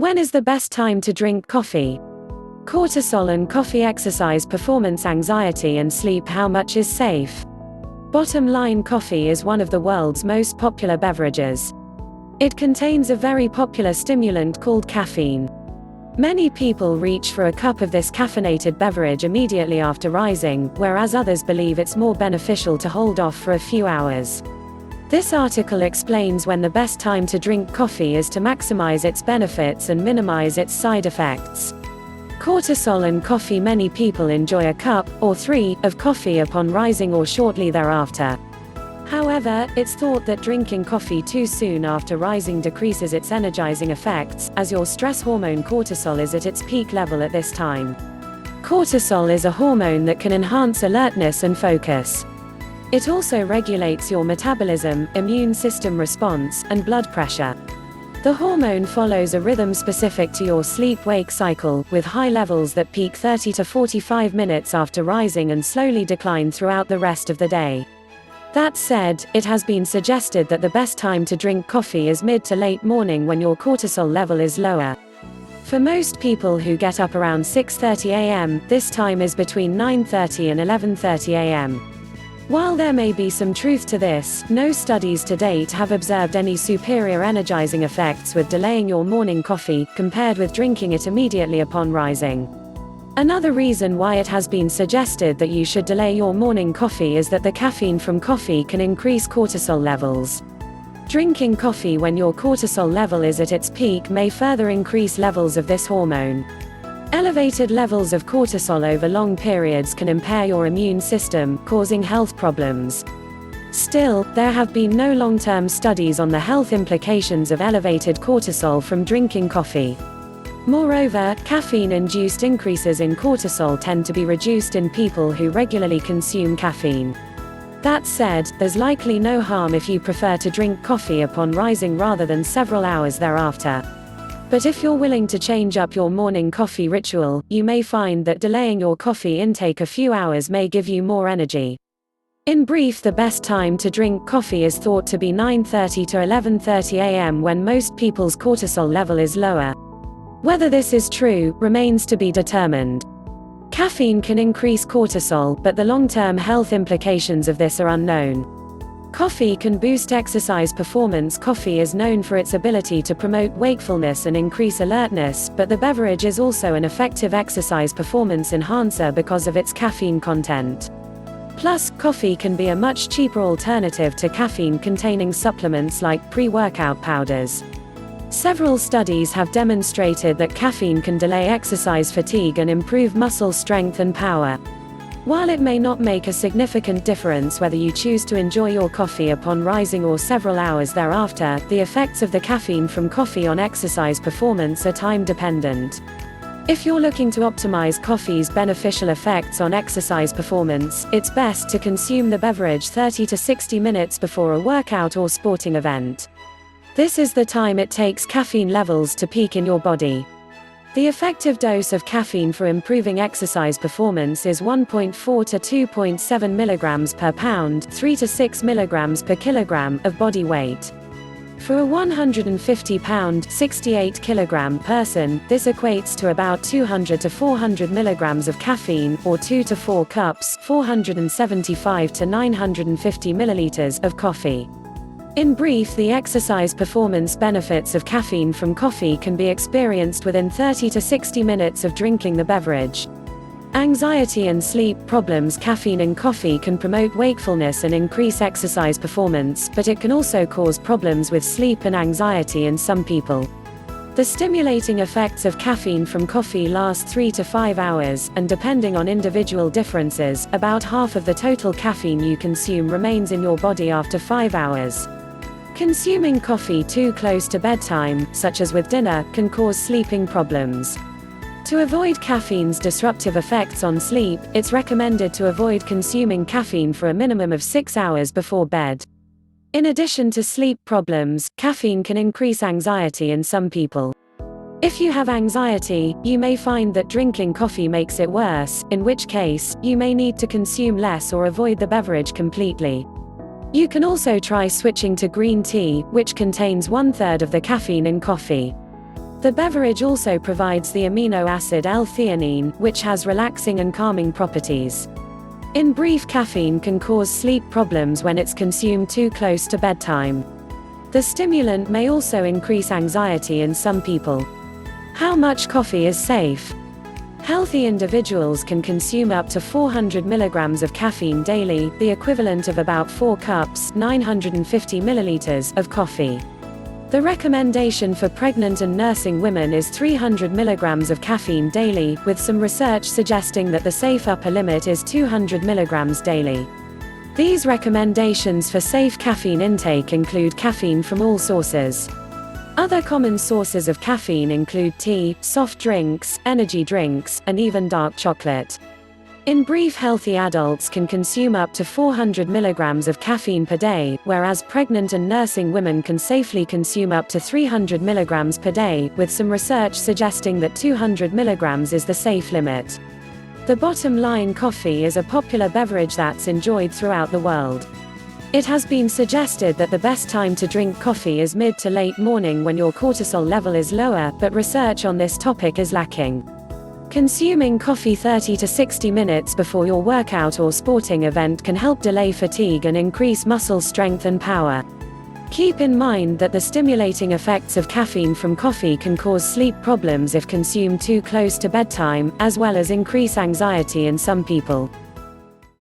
When is the best time to drink coffee? Cortisol and coffee, exercise performance, anxiety and sleep. How much is safe? Bottom line, coffee is one of the world's most popular beverages. It contains a very popular stimulant called caffeine. Many people reach for a cup of this caffeinated beverage immediately after rising, whereas others believe it's more beneficial to hold off for a few hours. This article explains when the best time to drink coffee is to maximize its benefits and minimize its side effects. Cortisol and coffee. Many people enjoy a cup, or 3, of coffee upon rising or shortly thereafter. However, it's thought that drinking coffee too soon after rising decreases its energizing effects, as your stress hormone cortisol is at its peak level at this time. Cortisol is a hormone that can enhance alertness and focus. It also regulates your metabolism, immune system response, and blood pressure. The hormone follows a rhythm specific to your sleep-wake cycle, with high levels that peak 30 to 45 minutes after rising and slowly decline throughout the rest of the day. That said, it has been suggested that the best time to drink coffee is mid to late morning when your cortisol level is lower. For most people who get up around 6:30 a.m., this time is between 9:30 and 11:30 a.m. While there may be some truth to this, no studies to date have observed any superior energizing effects with delaying your morning coffee, compared with drinking it immediately upon rising. Another reason why it has been suggested that you should delay your morning coffee is that the caffeine from coffee can increase cortisol levels. Drinking coffee when your cortisol level is at its peak may further increase levels of this hormone. Elevated levels of cortisol over long periods can impair your immune system, causing health problems. Still, there have been no long-term studies on the health implications of elevated cortisol from drinking coffee. Moreover, caffeine-induced increases in cortisol tend to be reduced in people who regularly consume caffeine. That said, there's likely no harm if you prefer to drink coffee upon rising rather than several hours thereafter. But if you're willing to change up your morning coffee ritual, you may find that delaying your coffee intake a few hours may give you more energy. In brief, the best time to drink coffee is thought to be 9:30 to 11:30 a.m. when most people's cortisol level is lower. Whether this is true remains to be determined. Caffeine can increase cortisol, but the long-term health implications of this are unknown. Coffee can boost exercise performance. Coffee is known for its ability to promote wakefulness and increase alertness, but the beverage is also an effective exercise performance enhancer because of its caffeine content. Plus, coffee can be a much cheaper alternative to caffeine-containing supplements like pre-workout powders. Several studies have demonstrated that caffeine can delay exercise fatigue and improve muscle strength and power. While it may not make a significant difference whether you choose to enjoy your coffee upon rising or several hours thereafter, the effects of the caffeine from coffee on exercise performance are time-dependent. If you're looking to optimize coffee's beneficial effects on exercise performance, it's best to consume the beverage 30 to 60 minutes before a workout or sporting event. This is the time it takes caffeine levels to peak in your body. The effective dose of caffeine for improving exercise performance is 1.4 to 2.7 mg per pound, 3 to 6 mg per kilogram of body weight. For a 150-pound, 68-kilogram person, this equates to about 200 to 400 mg of caffeine, or 2 to 4 cups, 475 to 950 milliliters of coffee. In brief, the exercise performance benefits of caffeine from coffee can be experienced within 30 to 60 minutes of drinking the beverage. Anxiety and sleep problems. Caffeine in coffee can promote wakefulness and increase exercise performance, but it can also cause problems with sleep and anxiety in some people. The stimulating effects of caffeine from coffee last 3 to 5 hours, and depending on individual differences, about half of the total caffeine you consume remains in your body after 5 hours. Consuming coffee too close to bedtime, such as with dinner, can cause sleeping problems. To avoid caffeine's disruptive effects on sleep, it's recommended to avoid consuming caffeine for a minimum of 6 hours before bed. In addition to sleep problems, caffeine can increase anxiety in some people. If you have anxiety, you may find that drinking coffee makes it worse, in which case, you may need to consume less or avoid the beverage completely. You can also try switching to green tea, which contains 1/3 of the caffeine in coffee. The beverage also provides the amino acid L-theanine, which has relaxing and calming properties. In brief, caffeine can cause sleep problems when it's consumed too close to bedtime. The stimulant may also increase anxiety in some people. How much coffee is safe? Healthy individuals can consume up to 400 milligrams of caffeine daily, the equivalent of about 4 cups (950 milliliters) of coffee. The recommendation for pregnant and nursing women is 300 milligrams of caffeine daily, with some research suggesting that the safe upper limit is 200 milligrams daily. These recommendations for safe caffeine intake include caffeine from all sources. Other common sources of caffeine include tea, soft drinks, energy drinks, and even dark chocolate. In brief, healthy adults can consume up to 400 milligrams of caffeine per day, whereas pregnant and nursing women can safely consume up to 300 milligrams per day, with some research suggesting that 200 milligrams is the safe limit. The bottom line: coffee is a popular beverage that's enjoyed throughout the world. It has been suggested that the best time to drink coffee is mid to late morning when your cortisol level is lower, but research on this topic is lacking. Consuming coffee 30 to 60 minutes before your workout or sporting event can help delay fatigue and increase muscle strength and power. Keep in mind that the stimulating effects of caffeine from coffee can cause sleep problems if consumed too close to bedtime, as well as increase anxiety in some people.